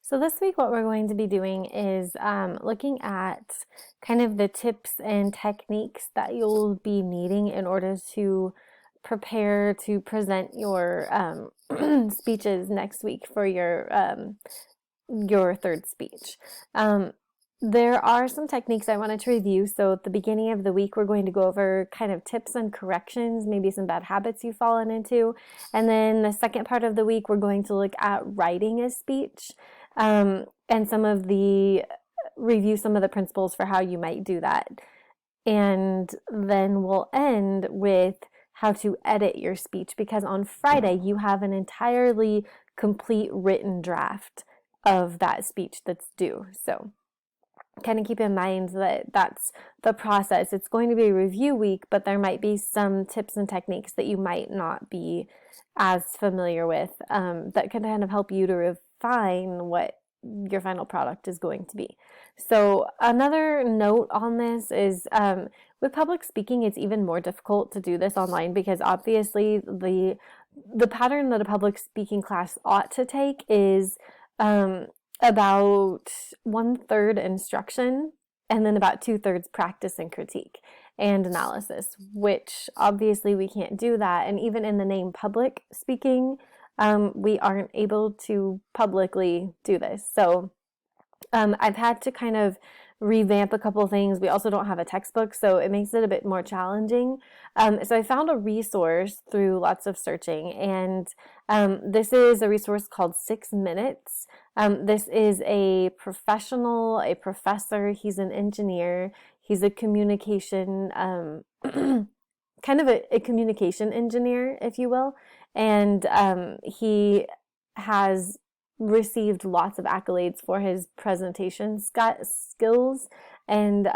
So this week, what we're going to be doing is looking at kind of the tips and techniques that you'll be needing in order to prepare to present your speeches next week for your third speech. Um, there are some techniques I wanted to review. So at the beginning of the week, we're going to go over kind of tips and corrections, maybe some bad habits you've fallen into. And then the second part of the week, we're going to look at writing a speech, and review some of the principles for how you might do that. And then we'll end with how to edit your speech, because on Friday you have an entirely complete written draft of that speech that's due. So kind of keep in mind that that's the process. It's going to be a review week, but there might be some tips and techniques that you might not be as familiar with, that can kind of help you to refine what your final product is going to be. So another note on this is, with public speaking, it's even more difficult to do this online because obviously the pattern that a public speaking class ought to take is about 1/3 instruction and then about 2/3 practice and critique and analysis, which obviously we can't do that. And even in the name public speaking, we aren't able to publicly do this. So I've had to kind of revamp a couple of things. We also don't have a textbook, so it makes it a bit more challenging. So I found a resource through lots of searching, and this is a resource called 6 Minutes. This is a professional, a professor. He's an engineer. He's a communication, kind of a communication engineer, if you will. And he has received lots of accolades for his presentation skills. And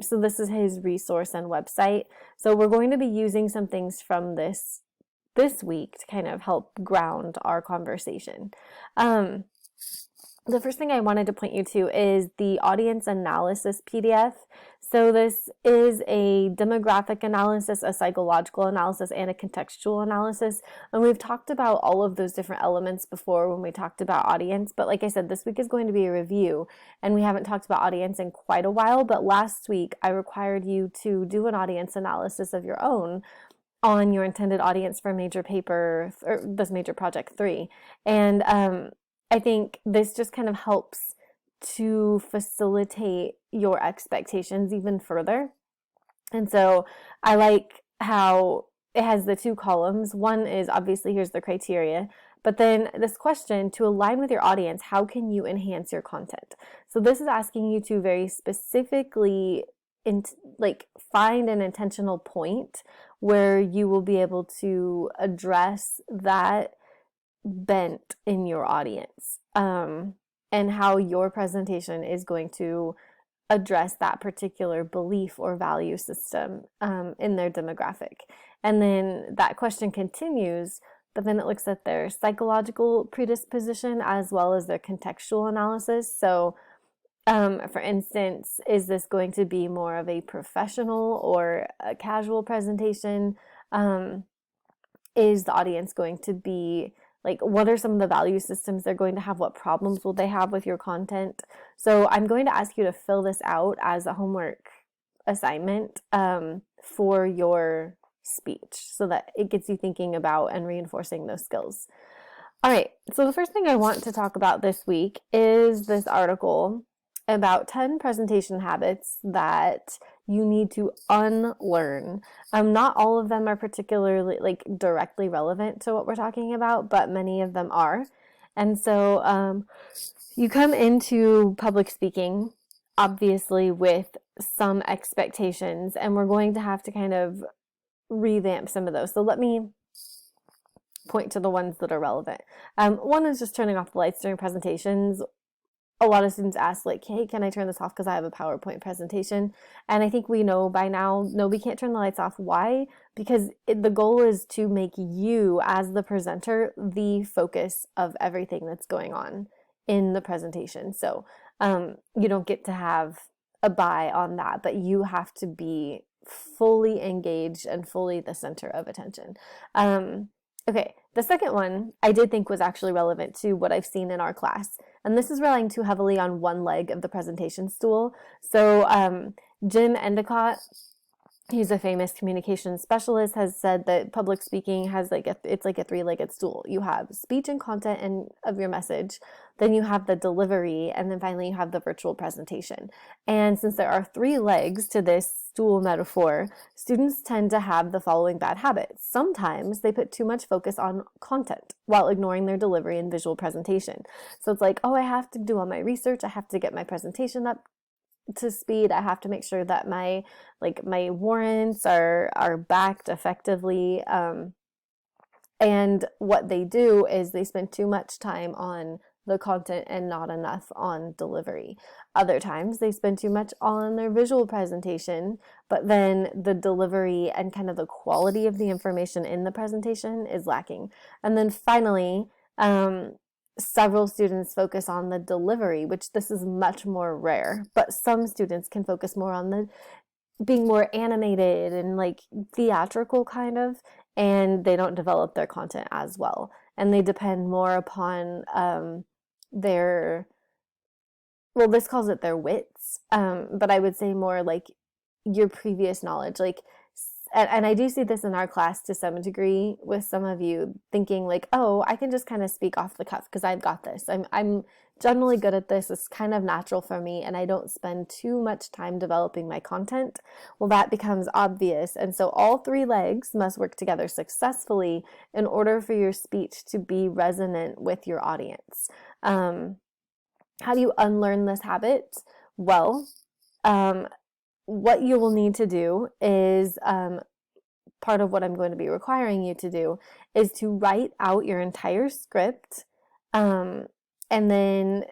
so this is his resource and website. So we're going to be using some things from this week to kind of help ground our conversation. The first thing I wanted to point you to is the audience analysis PDF. So this is a demographic analysis, a psychological analysis, and a contextual analysis. And we've talked about all of those different elements before when we talked about audience. But like I said, this week is going to be a review, and we haven't talked about audience in quite a while. But last week, I required you to do an audience analysis of your own on your intended audience for major paper, or this major project 3. And I think this just kind of helps to facilitate your expectations even further. And so I like how it has the 2 columns. One is obviously here's the criteria, but then this question, to align with your audience, how can you enhance your content? So this is asking you to very specifically find an intentional point where you will be able to address that bent in your audience, and how your presentation is going to address that particular belief or value system in their demographic. And then that question continues, but then it looks at their psychological predisposition as well as their contextual analysis. So for instance, is this going to be more of a professional or a casual presentation? Is the audience going to be what are some of the value systems they're going to have? What problems will they have with your content? So I'm going to ask you to fill this out as a homework assignment for your speech so that it gets you thinking about and reinforcing those skills. All right, so the first thing I want to talk about this week is this article about 10 presentation habits that you need to unlearn. Not all of them are particularly directly relevant to what we're talking about, but many of them are. And so you come into public speaking obviously with some expectations, and we're going to have to kind of revamp some of those. So let me point to the ones that are relevant. One is just turning off the lights during presentations. A lot of students ask hey, can I turn this off because I have a PowerPoint presentation? And I think we know by now, no, we can't turn the lights off. Why? Because the goal is to make you as the presenter the focus of everything that's going on in the presentation. So you don't get to have a buy on that, but you have to be fully engaged and fully the center of attention. Okay, The second one I did think was actually relevant to what I've seen in our class, and this is relying too heavily on one leg of the presentation stool. So Jim Endicott, he's a famous communications specialist, has said that public speaking has it's like a three-legged stool. You have speech and content and of your message, then you have the delivery, and then finally you have the virtual presentation. And since there are three legs to this stool metaphor, students tend to have the following bad habits. Sometimes they put too much focus on content while ignoring their delivery and visual presentation. So it's like, oh, I have to do all my research, I have to get my presentation up to speed, I have to make sure that my warrants are backed effectively, and what they do is they spend too much time on the content and not enough on delivery. Other times they spend too much on their visual presentation, but then the delivery and kind of the quality of the information in the presentation is lacking. And then finally, several students focus on the delivery, which this is much more rare, but some students can focus more on the being more animated and like theatrical kind of, and they don't develop their content as well. And they depend more upon their, well, this calls it their wits, but I would say more like your previous knowledge, like, and I do see this in our class to some degree with some of you thinking like, oh, I can just kind of speak off the cuff because I've got this. I'm generally good at this. It's kind of natural for me, and I don't spend too much time developing my content. Well, that becomes obvious. And so all three legs must work together successfully in order for your speech to be resonant with your audience. How do you unlearn this habit? Well, what you will need to do is, part of what I'm going to be requiring you to do is to write out your entire script, and then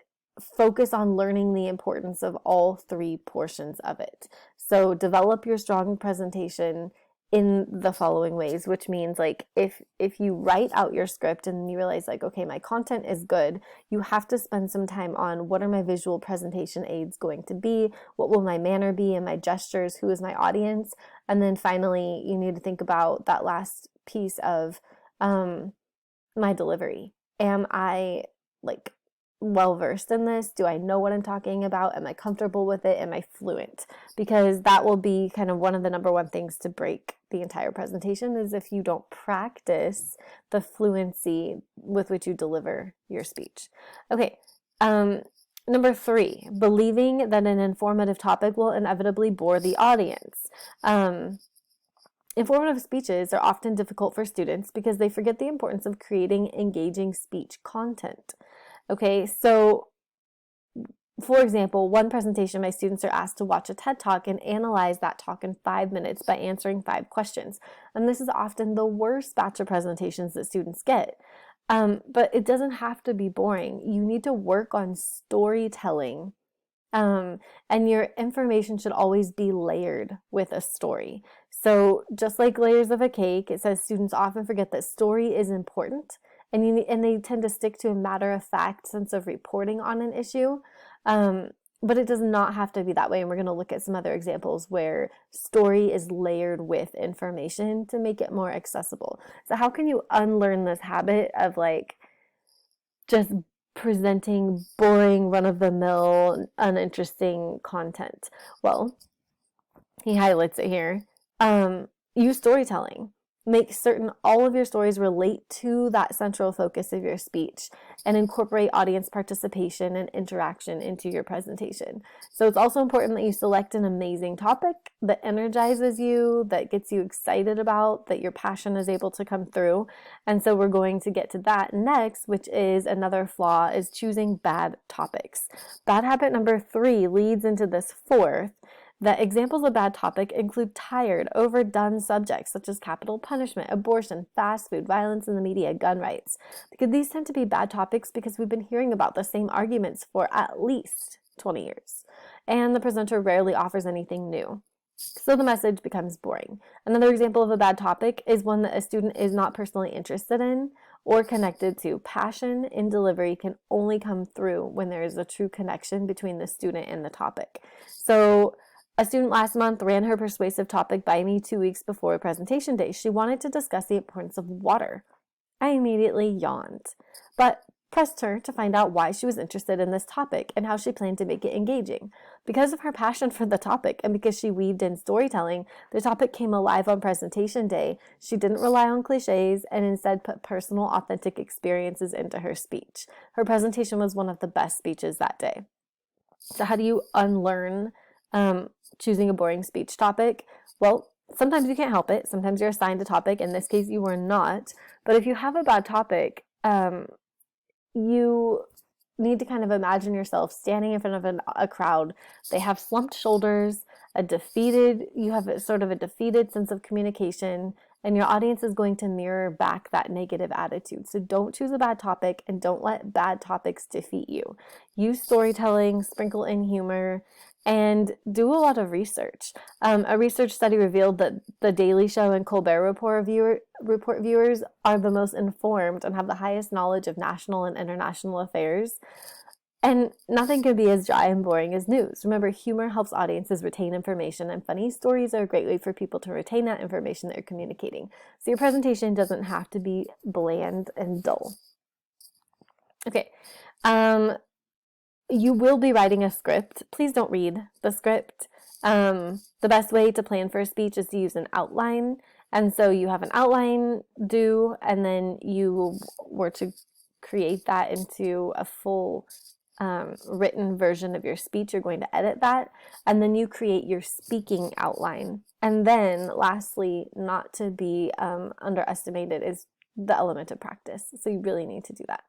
focus on learning the importance of all three portions of it. So develop your strong presentation in the following ways, which means like if you write out your script and you realize like, okay, my content is good, you have to spend some time on what are my visual presentation aids going to be, what will my manner be and my gestures, who is my audience, and then finally you need to think about that last piece of my delivery. Am I like well versed in this? Do I know what I'm talking about? Am I comfortable with it? Am I fluent? Because that will be kind of one of the number one things to break the entire presentation is if you don't practice the fluency with which you deliver your speech. Okay. Number 3, believing that an informative topic will inevitably bore the audience. Informative speeches are often difficult for students because they forget the importance of creating engaging speech content. Okay, so for example, one presentation, my students are asked to watch a TED Talk and analyze that talk in 5 minutes by answering 5 questions. And this is often the worst batch of presentations that students get. But it doesn't have to be boring. You need to work on storytelling. And your information should always be layered with a story. So just like layers of a cake, it says students often forget that story is important. And they tend to stick to a matter-of-fact sense of reporting on an issue. But it does not have to be that way. And we're going to look at some other examples where story is layered with information to make it more accessible. So how can you unlearn this habit of like just presenting boring, run-of-the-mill, uninteresting content? Well, he highlights it here. Use storytelling. Make certain all of your stories relate to that central focus of your speech and incorporate audience participation and interaction into your presentation. So it's also important that you select an amazing topic that energizes you, that gets you excited about, that your passion is able to come through. And so we're going to get to that next, which is another flaw, is choosing bad topics. Bad habit number 3 leads into this fourth. The examples of bad topic include tired, overdone subjects such as capital punishment, abortion, fast food, violence in the media, gun rights. Because these tend to be bad topics because we've been hearing about the same arguments for at least 20 years. And the presenter rarely offers anything new. So the message becomes boring. Another example of a bad topic is one that a student is not personally interested in or connected to. Passion in delivery can only come through when there is a true connection between the student and the topic. So a student last month ran her persuasive topic by me 2 weeks before presentation day. She wanted to discuss the importance of water. I immediately yawned, but pressed her to find out why she was interested in this topic and how she planned to make it engaging. Because of her passion for the topic and because she weaved in storytelling, the topic came alive on presentation day. She didn't rely on cliches and instead put personal, authentic experiences into her speech. Her presentation was one of the best speeches that day. So how do you unlearn choosing a boring speech topic? Well, sometimes you can't help it. Sometimes you're assigned a topic. In this case, you were not. But if you have a bad topic, you need to kind of imagine yourself standing in front of a crowd. They have slumped shoulders, you have sort of a defeated sense of communication, and your audience is going to mirror back that negative attitude. So don't choose a bad topic and don't let bad topics defeat you. Use storytelling, sprinkle in humor, and do a lot of research. A research study revealed that The Daily Show and Colbert Report viewers are the most informed and have the highest knowledge of national and international affairs. And nothing can be as dry and boring as news. Remember, humor helps audiences retain information, and funny stories are a great way for people to retain that information that you're communicating. So your presentation doesn't have to be bland and dull. Okay. You will be writing a script. Please don't read the script. The best way to plan for a speech is to use an outline. And so you have an outline due, and then you were to create that into a full written version of your speech. You're going to edit that, and then you create your speaking outline. And then lastly, not to be underestimated, is the element of practice. So you really need to do that.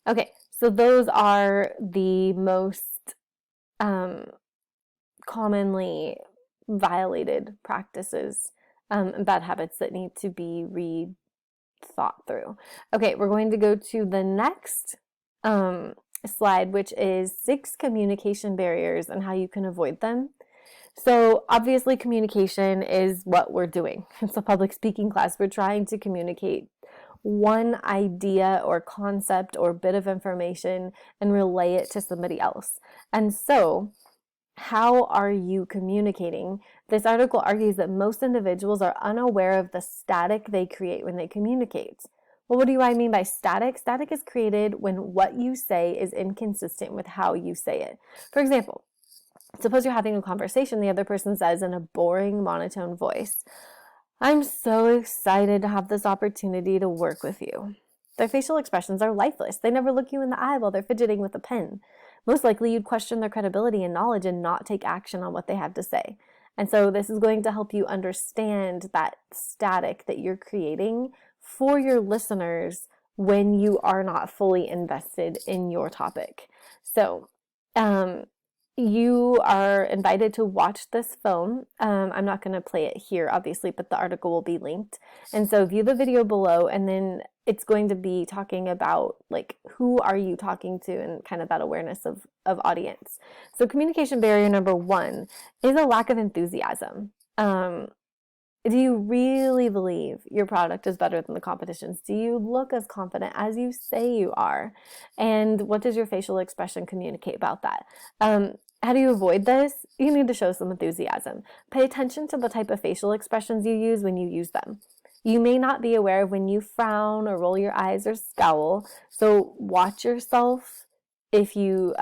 Okay, so those are the most commonly violated practices and bad habits that need to be rethought through. Okay, we're going to go to the next slide, which is 6 communication barriers and how you can avoid them. So obviously communication is what we're doing. It's a public speaking class. We're trying to communicate one idea or concept or bit of information and relay it to somebody else. And so how are you communicating? This article argues that most individuals are unaware of the static they create when they communicate. Well, what do I mean by static? Static is created when what you say is inconsistent with how you say it. For example, suppose you're having a conversation, the other person says in a boring, monotone voice, "I'm so excited to have this opportunity to work with you." Their facial expressions are lifeless. They never look you in the eye while they're fidgeting with a pen. Most likely you'd question their credibility and knowledge and not take action on what they have to say. And so this is going to help you understand that static that you're creating for your listeners when you are not fully invested in your topic. So, you are invited to watch this film. I'm not going to play it here, obviously, but the article will be linked. And so view the video below, and then it's going to be talking about, like, who are you talking to and kind of that awareness of audience. So communication barrier number 1 is a lack of enthusiasm. Do you really believe your product is better than the competition's? Do you look as confident as you say you are? And what does your facial expression communicate about that? How do you avoid this? You need to show some enthusiasm. Pay attention to the type of facial expressions you use when you use them. You may not be aware of when you frown or roll your eyes or scowl, so watch yourself if you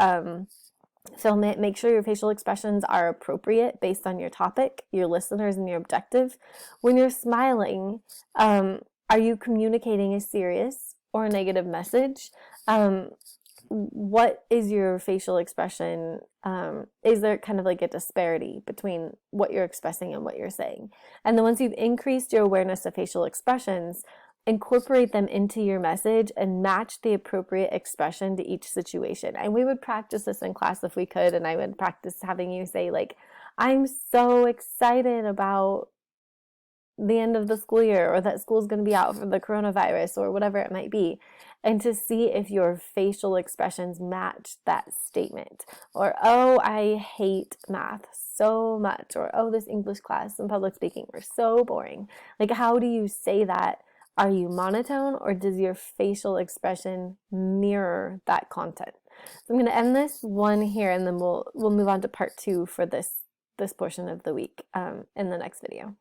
film it. Make sure your facial expressions are appropriate based on your topic, your listeners, and your objective. When you're smiling, are you communicating a serious or a negative message? What is your facial expression? Is there kind of like a disparity between what you're expressing and what you're saying? And then once you've increased your awareness of facial expressions, incorporate them into your message and match the appropriate expression to each situation. And we would practice this in class if we could, and I would practice having you say, like, "I'm so excited about the end of the school year," or that school's going to be out for the coronavirus, or whatever it might be, and to see if your facial expressions match that statement. Or, "Oh, I hate math so much," or, "Oh, this English class and public speaking were so boring." Like, how do you say that? Are you monotone, or does your facial expression mirror that content? So I'm going to end this one here, and then we'll move on to part 2 for this portion of the week in the next video.